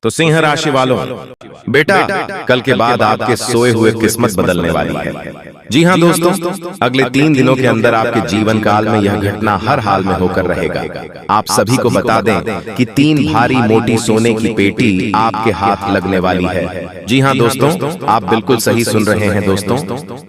तो सिंह राशि वालों, बेटा कल के बाद आपके सोए हुए किस्मत बदलने वाली है। जी हाँ दोस्तों, अगले 3 दिनों के अंदर आपके जीवन काल में यह घटना हर हाल में होकर रहेगा। आप सभी को बता दें कि 3 भारी मोटी सोने की पेटी आपके हाथ लगने वाली है। जी हाँ दोस्तों, आप बिल्कुल सही सुन रहे हैं दोस्तों।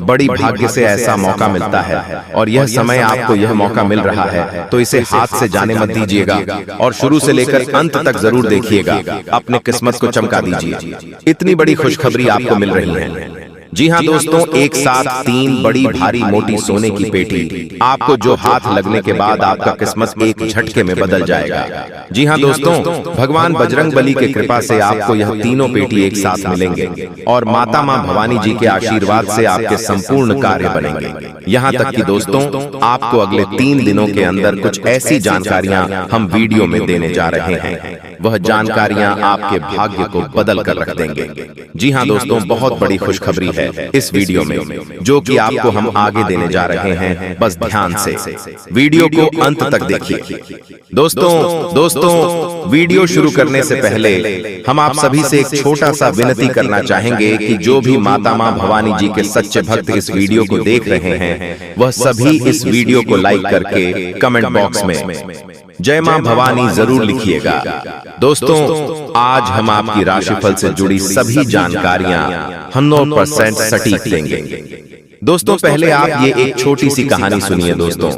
बड़ी भाग्य से ऐसा मौका मिलता है और यह समय आपको यह मौका मिल रहा है, तो इसे हाथ से जाने मत दीजिएगा और शुरू से लेकर अंत तक जरूर देखिएगा। अपने किस्मत को चमका दीजिए। इतनी बड़ी खुशखबरी आपको मिल रही है। जी हाँ दोस्तों, एक साथ 3 बड़ी भारी मोटी सोने की पेटी आपको जो हाथ लगने के बाद आपका किस्मत एक झटके में बदल जाएगा। जी हाँ दोस्तों, भगवान बजरंगबली के कृपा से आपको यह तीनों पेटी एक साथ मिलेंगे और माता माँ भवानी जी के आशीर्वाद से आपके संपूर्ण कार्य बनेंगे। यहाँ तक कि दोस्तों, आपको अगले 3 दिनों के अंदर कुछ ऐसी जानकारियां हम वीडियो में देने जा रहे हैं, वह जानकारियां आपके भाग्य को बदल कर रख देंगे। जी हाँ दोस्तों, बहुत बड़ी खुशखबरी है इस वीडियो में, जो कि आपको हम आगे देने जा रहे हैं। बस ध्यान से वीडियो को अंत तक देखिए। दोस्तों, वीडियो शुरू करने से पहले हम आप सभी से एक छोटा सा विनती करना चाहेंगे कि जो भी माता माँ भवानी जी के सच्चे भक्त इस वीडियो को देख रहे हैं, वह सभी इस वीडियो को लाइक करके कमेंट बॉक्स में जय मां भवानी जरूर लिखिएगा। दोस्तों, आज हम आपकी राशिफल से जुड़ी सभी जानकारियां 100% सटीक देंगे। दोस्तों, पहले आप ये एक छोटी सी कहानी सुनिए। दोस्तों,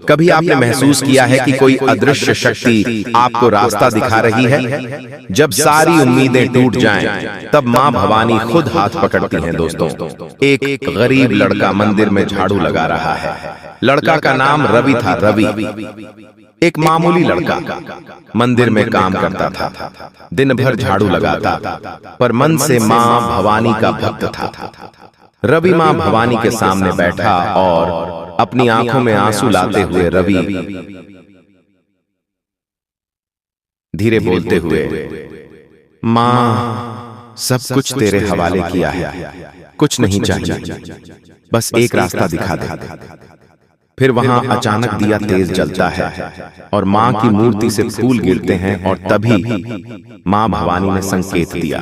कभी आपने महसूस किया है कि कोई अदृश्य शक्ति आपको रास्ता दिखा रही है? जब सारी उम्मीदें टूट जाएं, तब मां भवानी खुद हाथ पकड़ती हैं। दोस्तों, एक गरीब लड़का मंदिर में झाड़ू लगा रहा है। लड़का का नाम रवि था। रवि एक मामूली लड़का मंदिर में काम करता था, दिन भर झाड़ू लगाता, पर मन से मां भवानी का भक्त था। रवि मां भवानी के सामने बैठा और अपनी आंखों में आंसू लाते हुए रवि धीरे बोलते हुए, मां सब कुछ तेरे हवाले किया है, कुछ नहीं चाहिए, बस एक रास्ता दिखा दे। फिर वहां अचानक दिया तेज जलता है और मां की मूर्ति से फूल गिरते हैं और तभी मां भवानी ने संकेत दिया।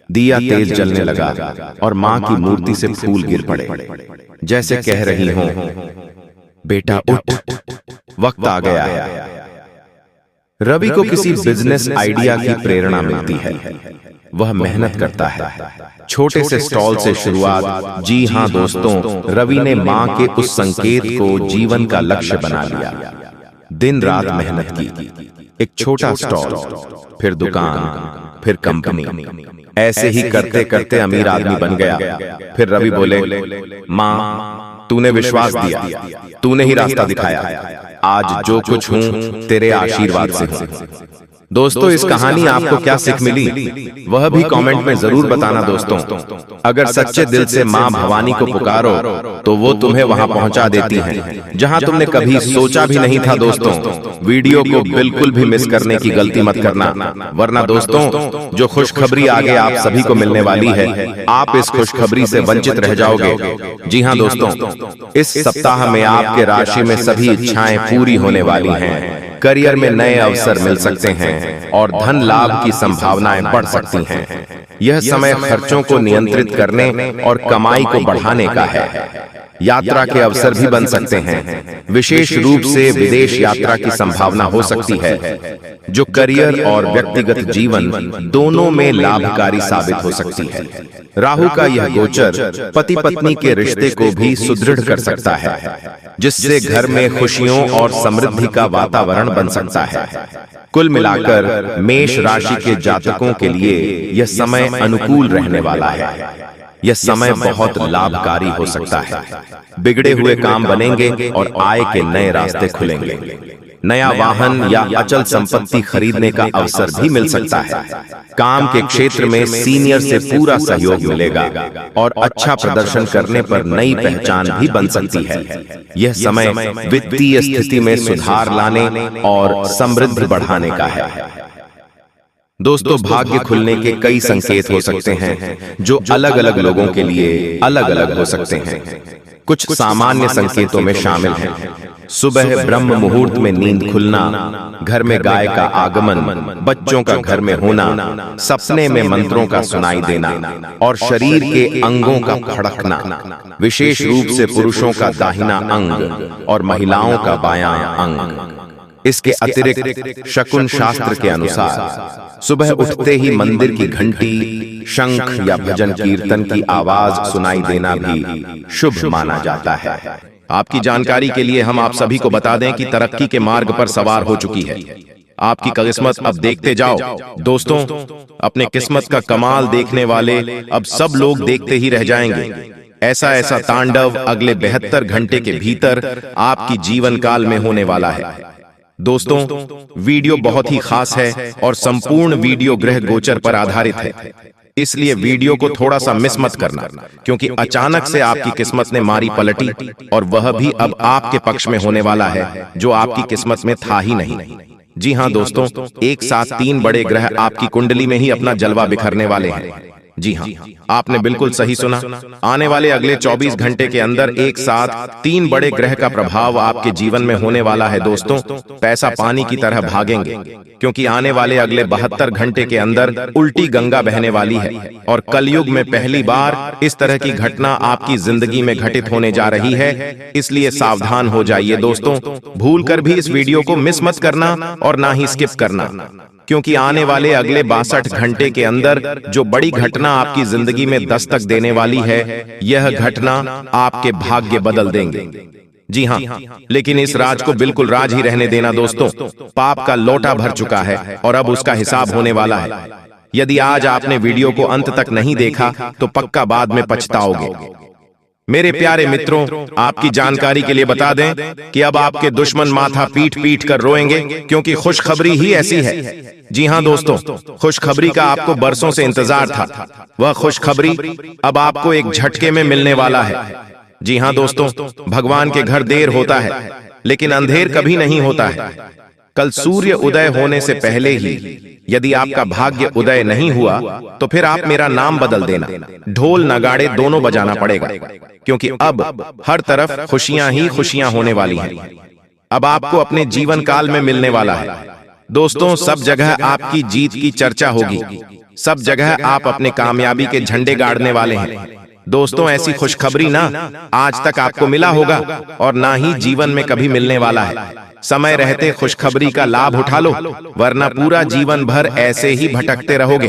दिया तेज जलने लगा और मां की मूर्ति से फूल गिर पड़े, जैसे कह रही हो, बेटा उठ, वक्त आ गया है। रवि को किसी बिजनेस आइडिया की प्रेरणा मिलती है। वह मेहनत करता है। छोटे से स्टॉल से शुरुआत। जी हाँ दोस्तों, रवि ने मां के उस संकेत को जीवन का लक्ष्य बना लिया। दिन रात मेहनत की। एक छोटा स्टॉल, फिर दुकान, फिर कंपनी। ऐसे ही करते करते अमीर आदमी बन गया। फिर रवि बोले, मां तूने विश्वास दिया, तूने ही रास्ता दिखाया। आज जो कुछ हूं तेरे आशीर्वाद से हूं। दोस्तों, इस कहानी आपको क्या सीख मिली, वह भी कमेंट में जरूर बताना। दोस्तों, अगर सच्चे दिल से मां भवानी को पुकारो तो वो तुम्हें वहां पहुंचा देती हैं, जहां तुमने कभी सोचा भी नहीं था। दोस्तों, वीडियो को बिल्कुल भी मिस करने की गलती मत करना, वरना दोस्तों जो खुशखबरी आगे आप सभी को मिलने वाली है, आप इस खुशखबरी से वंचित रह जाओगे। जी हाँ दोस्तों, इस सप्ताह में आपके राशि में सभी इच्छाएं पूरी होने वाली हैं। करियर में नए अवसर मिल सकते हैं और धन लाभ की संभावनाएं बढ़ सकती हैं। यह समय खर्चों को नियंत्रित करने और कमाई को बढ़ाने का है। यात्रा के अवसर भी बन सकते हैं। विशेष रूप से विदेश यात्रा की संभावना हो सकती है, जो करियर और व्यक्तिगत जीवन दोनों में लाभकारी साबित हो सकती है। राहु का यह गोचर पति पत्नी के रिश्ते को भी सुदृढ़ कर सकता है, जिससे घर में खुशियों और समृद्धि का वातावरण बन सकता है। कुल मिलाकर मेष राशि के जातकों के लिए यह समय अनुकूल रहने वाला है। यह समय बहुत लाभकारी हो सकता है। बिगड़े हुए काम बनेंगे और आय के नए रास्ते खुलेंगे। नया वाहन या अचल संपत्ति खरीदने का अवसर भी मिल सकता है। काम के क्षेत्र में सीनियर से पूरा सहयोग मिलेगा और अच्छा प्रदर्शन करने पर नई पहचान भी बन सकती है। यह समय वित्तीय स्थिति में सुधार लाने और समृद्धि बढ़ाने का है। दोस्तों, भाग्य खुलने के कई संकेत हो सकते हैं, जो अलग अलग लोगों के लिए अलग अलग हो सकते हैं। कुछ सामान्य संकेतों में शामिल हैं। सुबह ब्रह्म मुहूर्त में नींद खुलना, घर में गाय का आगमन, बच्चों का घर में होना, सपने में मंत्रों का सुनाई देना और शरीर के अंगों का फड़कना, विशेष रूप से पुरुषों का दाहिना अंग और महिलाओं का बायां अंग। इसके अतिरिक्त शकुन शास्त्र के अनुसार सुबह उठते ही मंदिर की घंटी, शंख या भजन कीर्तन की आवाज सुनाई देना भी शुभ माना जाता है। आपकी जानकारी के लिए हम आप सभी को बता दें कि तरक्की के मार्ग पर सवार हो चुकी है। आपकी किस्मत अब देखते जाओ दोस्तों, अपने किस्मत का कमाल देखने वाले अब सब लोग देखते ही रह जाएंगे। ऐसा ऐसा तांडव अगले 72 घंटे के भीतर आपकी जीवन काल में होने वाला है। दोस्तों, वीडियो बहुत ही खास है और संपूर्ण वीडियो ग्रह गोचर पर आधारित है, इसलिए वीडियो को थोड़ा सा मिस मत करना, क्योंकि अचानक से आपकी किस्मत ने मारी पलटी और वह भी अब आपके पक्ष में होने वाला है, जो आपकी किस्मत में था ही नहीं। जी हां दोस्तों, एक साथ 3 बड़े ग्रह आपकी कुंडली में ही अपना जलवा बिखरने वाले हैं। जी हां, आपने बिल्कुल सही सुना। आने वाले अगले 24 घंटे के अंदर एक साथ 3 बड़े ग्रह का प्रभाव आपके जीवन में होने वाला है। दोस्तों, पैसा पानी की तरह भागेंगे, क्योंकि आने वाले अगले 72 घंटे के अंदर उल्टी गंगा बहने वाली है और कलयुग में पहली बार इस तरह की घटना आपकी जिंदगी में घटित होने जा रही है। इसलिए सावधान हो जाइए दोस्तों, भूल कर भी इस वीडियो को मिस मत करना और ना ही स्किप करना, क्योंकि आने वाले अगले 62 घंटे के अंदर जो बड़ी घटना आपकी जिंदगी में दस्तक देने वाली है, यह घटना आपके भाग्य बदल देंगे। जी हां, लेकिन इस राज को बिल्कुल राज ही रहने देना दोस्तों। पाप का लोटा भर चुका है और अब उसका हिसाब होने वाला है। यदि आज आपने वीडियो को अंत तक नहीं देखा तो पक्का बाद में पछताओगे। मेरे प्यारे मित्रों, आपकी जानकारी के लिए बता दें कि अब आपके दुश्मन माथा पीट पीट कर रोएंगे, क्योंकि खुशखबरी ही ऐसी है। जी हां दोस्तों, खुशखबरी का आपको बरसों से इंतजार था। वह खुशखबरी अब आपको एक झटके में मिलने वाला है। जी हां दोस्तों, भगवान के घर देर होता है, लेकिन अंधेर कभी नहीं होता है। कल सूर्य उदय होने से पहले ही यदि आपका भाग्य उदय नहीं हुआ तो फिर आप मेरा नाम बदल देना। ढोल नगाड़े दोनों बजाना पड़ेगा, क्योंकि अब हर तरफ खुशियां ही खुशियां होने वाली हैं। अब आपको अपने जीवन काल में मिलने वाला है। दोस्तों, सब जगह आपकी जीत की चर्चा होगी, सब जगह आप अपने कामयाबी के झंडे गाड़ने वाले हैं। दोस्तों, ऐसी खुशखबरी ना आज तक आपको मिला होगा और ना ही जीवन में कभी मिलने वाला है। समय रहते खुशखबरी का लाभ उठा लो, वरना पूरा जीवन भर ऐसे ही भटकते रहोगे,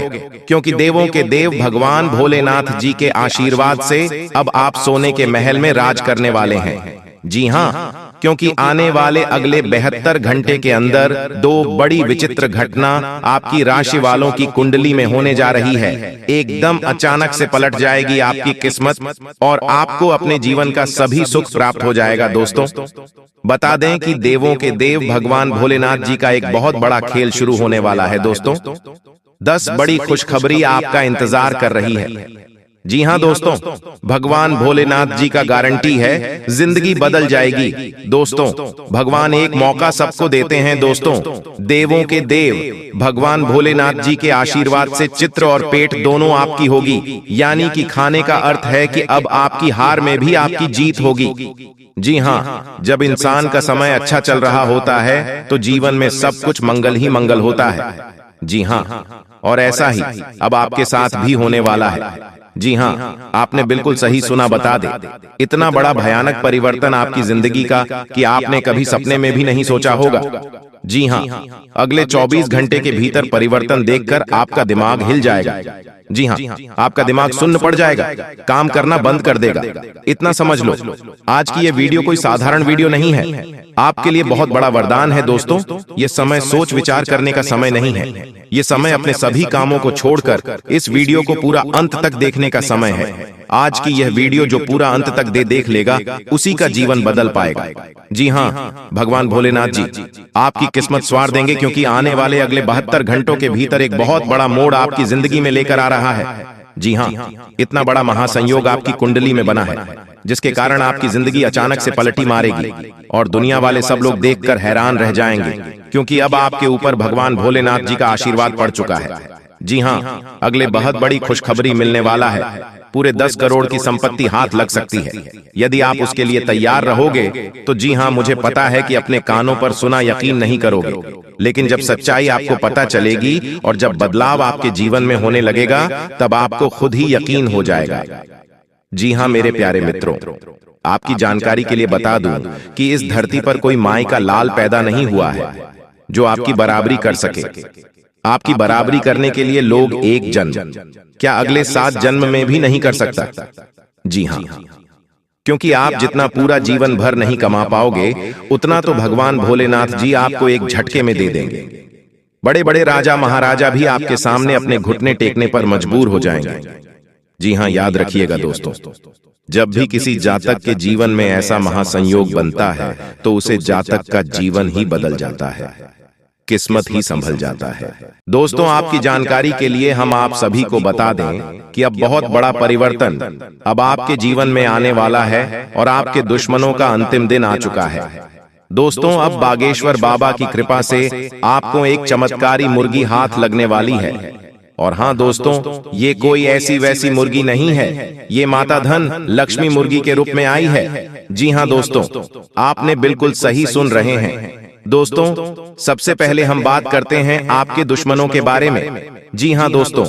क्योंकि देवों के देव भगवान भोलेनाथ जी के आशीर्वाद से अब आप सोने के महल में राज करने वाले हैं। जी हां, क्योंकि आने वाले अगले 72 घंटे के अंदर 2 बड़ी विचित्र घटना आपकी राशि वालों की कुंडली में होने जा रही है। एकदम अचानक से पलट जाएगी आपकी किस्मत और आपको अपने जीवन का सभी सुख प्राप्त हो जाएगा। दोस्तों, बता दें कि देवों के देव भगवान भोलेनाथ जी का एक बहुत बड़ा खेल शुरू होने वाला है। दोस्तों, 10 बड़ी खुशखबरी आपका इंतजार कर रही है। जी हां दोस्तों, भगवान भोलेनाथ जी का गारंटी है जिंदगी बदल जाएगी। दोस्तों, भगवान एक मौका सबको देते हैं। दोस्तों, देवों के देव भगवान भोलेनाथ जी के आशीर्वाद से चित्र और पेट दोनों आपकी होगी, यानी कि खाने का अर्थ है कि अब आपकी हार में भी आपकी जीत होगी। जी हां, जब इंसान का समय अच्छा चल रहा होता है तो जीवन में सब कुछ मंगल ही मंगल होता है। जी हां, और ऐसा ही अब आपके साथ भी होने वाला है। जी हां, आपने बिल्कुल सही सुना। बता दे, इतना बड़ा भयानक परिवर्तन आपकी जिंदगी का कि आपने कभी सपने में भी नहीं सोचा होगा। जी हां, अगले 24 घंटे के भीतर परिवर्तन देखकर आपका दिमाग हिल जाएगा। जी हां, आपका दिमाग सुन्न पड़ जाएगा, काम करना बंद कर देगा। इतना समझ लो, आज की ये वीडियो कोई साधारण वीडियो नहीं है, आपके लिए बहुत बड़ा वरदान है। दोस्तों, ये समय सोच विचार करने का समय नहीं है, ये समय अपने सभी कामों को छोड़कर इस वीडियो को पूरा अंत तक देखने का समय है। आज की यह वीडियो जो पूरा अंत तक देख लेगा, उसी का जीवन बदल पाएगा। जी हां, भगवान भोलेनाथ जी आपकी किस्मत संवार देंगे, क्योंकि आने वाले अगले 72 घंटों के भीतर एक बहुत बड़ा मोड़ आपकी जिंदगी में लेकर आ रहा है। जी हां, इतना बड़ा महासंयोग आपकी कुंडली में बना है, जिसके कारण आपकी जिंदगी अचानक से पलटी मारेगी और दुनिया वाले सब लोग देखकर हैरान रह जाएंगे, क्योंकि अब आपके ऊपर भगवान भोलेनाथ जी का आशीर्वाद पड़ चुका है। जी हां, अगले बहुत बड़ी खुशखबरी मिलने वाला है। पूरे 10 करोड़ की संपत्ति हाथ लग सकती है। यदि आप उसके लिए तैयार रहोगे तो जी हाँ, मुझे पता है कि अपने कानों पर सुना यकीन नहीं करोगे, लेकिन जब सच्चाई आपको पता चलेगी और जब बदलाव आपके जीवन में होने लगेगा तब आपको खुद ही यकीन हो जाएगा। जी हाँ मेरे प्यारे मित्रों, आपकी जानकारी के लिए बता दूं कि इस धरती पर कोई माई का लाल पैदा नहीं हुआ है जो आपकी बराबरी कर सके। आपकी बराबरी करने के लिए लोग एक जन्म, क्या अगले 7 जन्म में भी नहीं कर सकता। जी हाँ, क्योंकि आप जितना पूरा जीवन भर नहीं कमा पाओगे उतना तो भगवान भोलेनाथ जी आपको एक झटके में दे देंगे। बड़े बड़े राजा महाराजा भी आपके सामने अपने घुटने टेकने पर मजबूर हो जाएंगे। जी हाँ, याद रखिएगा दोस्तों, जब भी किसी जातक के जीवन में ऐसा महासंयोग बनता है तो उसे जातक का जीवन ही बदल जाता है, किस्मत ही संभल जाता है। दोस्तों, आपकी जानकारी के लिए हम आप सभी को बता दें कि अब बहुत बड़ा परिवर्तन अब आपके जीवन में आने वाला है और आपके दुश्मनों का अंतिम दिन आ चुका है। दोस्तों, अब बागेश्वर बाबा की कृपा से आपको एक चमत्कारी मुर्गी हाथ लगने वाली है। और हाँ दोस्तों, ये कोई ऐसी वैसी मुर्गी नहीं है, ये माता धन लक्ष्मी मुर्गी के रूप में आई है। जी हाँ दोस्तों, आपने बिल्कुल सही सुन रहे हैं। दोस्तों, सबसे पहले हम बात करते हैं आपके दुश्मनों के बारे में। जी हाँ दोस्तों,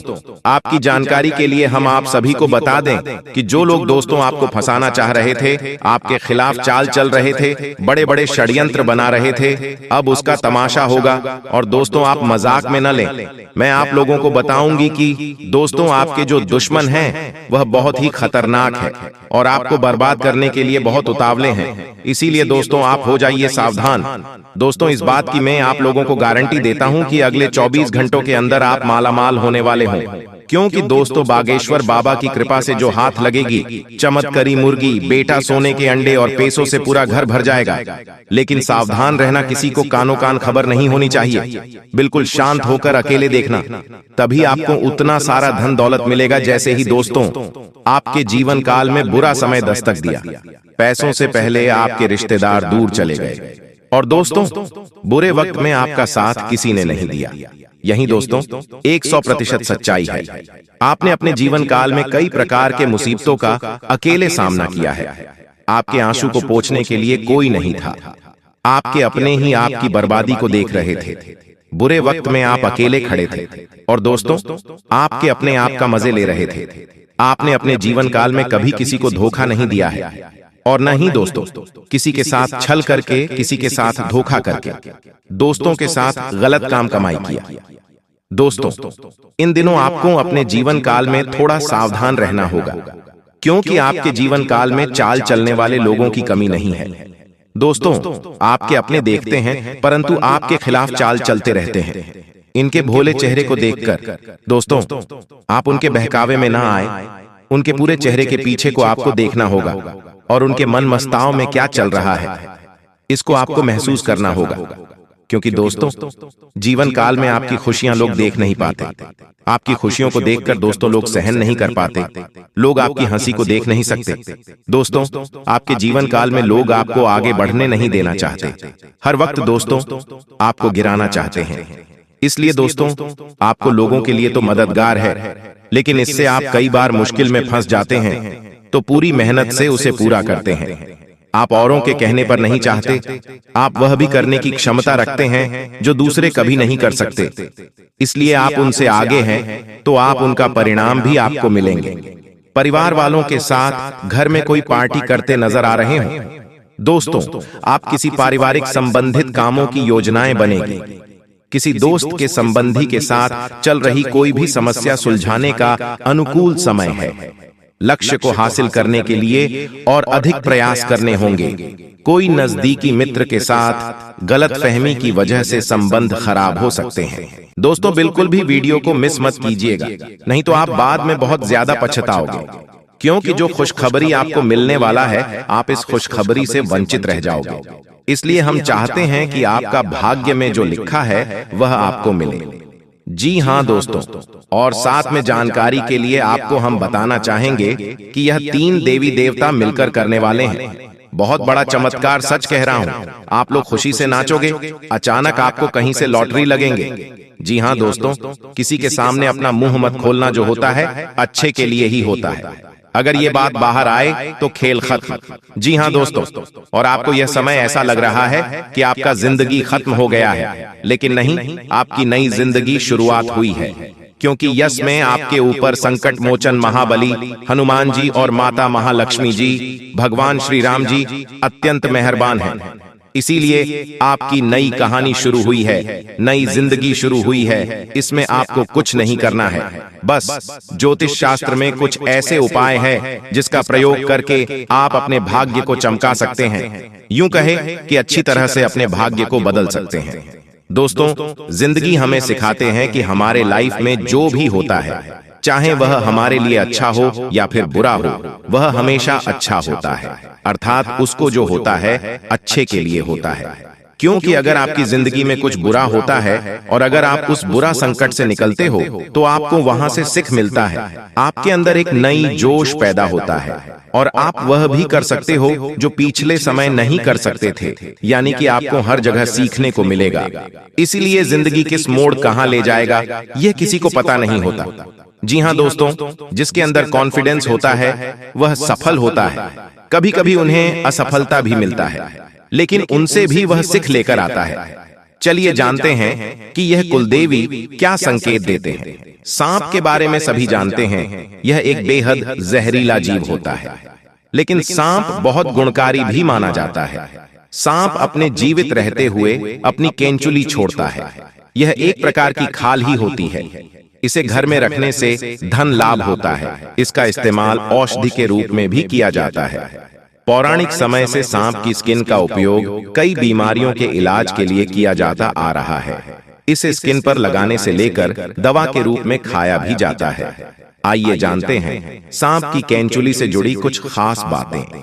आपकी जानकारी के लिए हम आप सभी को बता दें कि जो लोग दोस्तों आपको फंसाना चाह रहे थे, आपके खिलाफ चाल चल रहे थे, बड़े बड़े षड्यंत्र बना रहे थे, अब उसका तमाशा होगा। और दोस्तों, आप मजाक में न लें। मैं आप लोगों को बताऊंगी कि दोस्तों आपके जो दुश्मन हैं वह बहुत ही खतरनाक है और आपको बर्बाद करने के लिए बहुत उतावले हैं। इसीलिए दोस्तों आप हो जाइए सावधान। दोस्तों, इस बात की मैं आप लोगों को गारंटी देता हूं कि अगले 24 घंटों के अंदर आप मालामाल होने वाले हों, क्योंकि दोस्तों बागेश्वर बाबा की कृपा से जो हाथ लगेगी, चमत्कारी मुर्गी, बेटा सोने के अंडे और पैसों से पूरा घर भर जाएगा। लेकिन सावधान रहना, किसी को कानो कान खबर नहीं होनी चाहिए। बिल्कुल शांत होकर अकेले देखना, तभी आपको उतना सारा धन दौलत मिलेगा। जैसे ही दोस्तों आपके जीवन काल में बुरा समय दस्तक दिया, पैसों से पहले आपके रिश्तेदार दूर चले गए और दोस्तों बुरे वक्त में आपका साथ किसी ने नहीं दिया। यही दोस्तों 100% सच्चाई है। आपने अपने जीवन काल में कई प्रकार के मुसीबतों का अकेले सामना किया है। आपके आंसू को पोंछने के लिए कोई नहीं था। आपके अपने ही आपकी बर्बादी को देख रहे थे। बुरे वक्त में आप अकेले खड़े थे और दोस्तों आपके अपने आप का मजे ले रहे थे। आपने अपने जीवन काल में कभी किसी को धोखा नहीं दिया है और न ही दोस्तों किसी के साथ छल करके, किसी के साथ धोखा करके, दोस्तों के साथ गलत काम कमाई किया। दोस्तों, इन दिनों आपको अपने जीवन काल में थोड़ा सावधान रहना होगा, क्योंकि आपके जीवन काल में चाल चलने वाले लोगों की कमी नहीं है। दोस्तों, आपके अपने देखते हैं परंतु आपके खिलाफ चाल चलते रहते हैं। इनके भोले चेहरे को देखकर दोस्तों आप उनके बहकावे में ना आए। उनके पूरे चेहरे के पीछे को आपको देखना होगा और उनके मन मस्ताओं में क्या चल रहा है इसको आपको महसूस करना होगा। क्योंकि दोस्तों जीवन काल में आपकी खुशियां लोग देख नहीं पाते। आपकी खुशियों को देखकर दोस्तों लोग सहन नहीं कर पाते। लोग आपकी हंसी को देख नहीं सकते। दोस्तों आपके जीवन काल में लोग आपको आगे बढ़ने नहीं देना चाहते। हर वक्त दोस्तों आपको गिराना चाहते हैं। इसलिए दोस्तों आपको लोगों के लिए तो मददगार है, लेकिन इससे आप कई बार मुश्किल में फंस जाते हैं, तो पूरी मेहनत से उसे पूरा करते हैं। आप औरों के कहने पर नहीं चाहते। आप वह भी करने की क्षमता रखते हैं जो दूसरे कभी नहीं कर सकते। इसलिए आप उनसे आगे हैं, तो आप उनका परिणाम भी आपको मिलेंगे। परिवार वालों के साथ घर में कोई पार्टी करते नजर आ रहे हो दोस्तों, आप किसी पारिवारिक संबंधित कामों की योजनाएं बनेगी। किसी दोस्त के संबंधी के साथ चल रही कोई भी समस्या सुलझाने का अनुकूल समय है। लक्ष्य को हासिल करने के लिए और अधिक प्रयास करने होंगे। कोई नजदीकी मित्र के साथ गलतफहमी की वजह से संबंध खराब हो सकते हैं। दोस्तों बिल्कुल भी वीडियो को मिस मत कीजिएगा, नहीं तो आप बाद में बहुत ज्यादा पछताओगे। क्योंकि जो खुशखबरी आपको मिलने वाला है, आप इस खुशखबरी से वंचित रह जाओगे। इसलिए हम चाहते हैं कि आपका भाग्य में जो लिखा है वह आपको मिले। जी हाँ दोस्तों, और साथ में जानकारी के लिए आपको हम बताना चाहेंगे कि यह 3 देवी देवता मिलकर करने वाले हैं। बहुत बड़ा चमत्कार सच कह रहा हूँ, आप लोग खुशी से नाचोगे। अचानक आपको कहीं से लॉटरी लगेंगे। जी हाँ दोस्तों, किसी के सामने अपना मुंह मत खोलना जो होता है अच्छे के लिए ही होता है। अगर ये बात बाहर आए तो खेल खत्म। जी हाँ दोस्तों, और आपको यह समय ऐसा लग रहा है कि आपका जिंदगी खत्म हो गया है, लेकिन नहीं, आपकी नई जिंदगी शुरुआत हुई है। क्योंकि यश में आपके ऊपर संकट मोचन महाबली हनुमान जी और माता महालक्ष्मी जी, भगवान श्री राम जी अत्यंत मेहरबान हैं। इसीलिए आपकी नई कहानी शुरू हुई है, नई जिंदगी शुरू हुई है। इसमें आपको कुछ नहीं करना है, बस ज्योतिष शास्त्र में कुछ ऐसे उपाय हैं जिसका प्रयोग करके आप अपने भाग्य को चमका सकते हैं। यूं कहे कि अच्छी तरह से अपने भाग्य को बदल सकते हैं। दोस्तों, जिंदगी हमें सिखाते हैं कि हमारे लाइफ में जो भी होता है, चाहे वह हमारे लिए अच्छा हो या फिर बुरा हो, वह हमेशा अच्छा होता है। अर्थात उसको जो होता है अच्छे के लिए होता है। क्योंकि अगर आपकी जिंदगी में कुछ बुरा होता है और अगर आप उस बुरा संकट से निकलते हो तो आपको वहां से सीख मिलता है। आपके अंदर एक नई जोश पैदा होता है और आप वह भी कर सकते हो जो पिछले समय नहीं कर सकते थे। यानी कि आपको हर जगह सीखने को मिलेगा। इसीलिए जिंदगी किस मोड़ कहां ले जाएगा यह किसी को पता नहीं होता। जी हाँ दोस्तों, जिसके अंदर कॉन्फिडेंस होता है वह सफल होता है। कभी कभी उन्हें असफलता भी मिलता है, लेकिन उनसे भी वह सीख लेकर आता है। चलिए जानते हैं कि यह कुलदेवी क्या संकेत देते हैं। सांप के बारे में सभी जानते हैं, यह एक बेहद जहरीला जीव होता है, लेकिन सांप बहुत गुणकारी भी माना जाता है। सांप अपने जीवित रहते हुए अपनी केंचुली छोड़ता है। यह एक प्रकार की खाल ही होती है। इसे घर में रखने से धन लाभ होता है। इसका इस्तेमाल औषधि के रूप में भी किया जाता है। पौराणिक समय से सांप की स्किन का उपयोग कई बीमारियों के इलाज के लिए किया जाता आ रहा है। इसे स्किन पर लगाने से लेकर दवा के रूप में खाया भी जाता है। आइए जानते हैं सांप की केंचुली से जुड़ी कुछ खास बातें।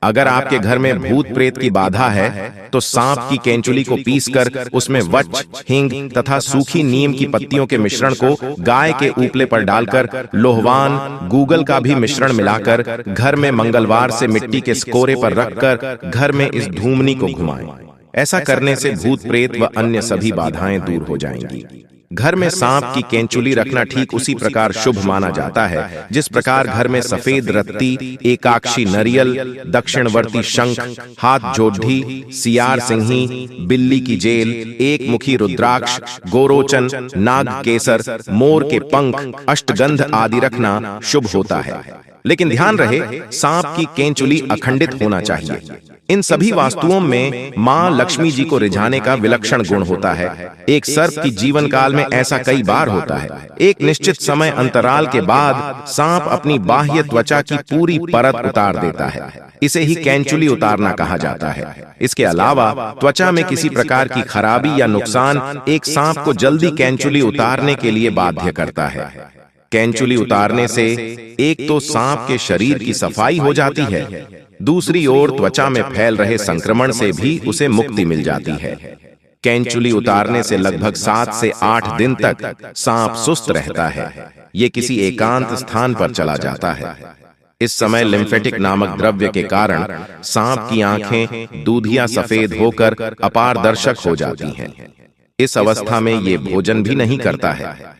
अगर आपके घर में भूत प्रेत की बाधा है तो सांप की केंचुली को पीसकर उसमें वच, हींग तथा सूखी नीम की पत्तियों के मिश्रण को गाय के उपले पर डालकर लोहवान, गूगल का भी मिश्रण मिलाकर घर में मंगलवार से मिट्टी के स्कोरे पर रखकर घर में इस धूमनी को घुमाएं। ऐसा करने से भूत प्रेत व अन्य सभी बाधाएं दूर हो जाएंगी। घर में सांप की केंचुली रखना ठीक उसी प्रकार शुभ माना जाता है जिस प्रकार घर में सफेद रत्ती, एकाक्षी नरियल, दक्षिणवर्ती शंख, हाथ जोड़ी, सियार सिंही, बिल्ली की जेल, एक मुखी रुद्राक्ष, गोरोचन, नाग केसर, मोर के पंख, अष्टगंध आदि रखना शुभ होता है। लेकिन ध्यान रहे, सांप की केंचुली अखंडित होना चाहिए। इन सभी वास्तुओं में मां लक्ष्मी जी को रिझाने का विलक्षण गुण होता है। एक सर्प की जीवन काल में ऐसा कई बार होता है। एक निश्चित समय अंतराल के बाद सांप अपनी बाह्य त्वचा की पूरी परत उतार देता है। इसे ही केंचुली उतारना कहा जाता है। इसके अलावा त्वचा में किसी प्रकार की खराबी या नुकसान एक सांप को जल्दी केंचुली उतारने के लिए बाध्य करता है। केंचुली उतारने से एक तो सांप के शरीर की सफाई हो जाती है, दूसरी ओर त्वचा में फैल रहे संक्रमण से भी उसे मुक्ति मिल जाती है। केंचुली उतारने से लगभग 7 से 8 दिन तक सांप सुस्त रहता है। ये किसी एकांत स्थान पर चला जाता है। इस समय लिम्फेटिक नामक द्रव्य के कारण सांप की आंखें दूधिया सफेद होकर अपारदर्शक हो जाती हैं। इस अवस्था में ये भोजन भी नहीं करता है।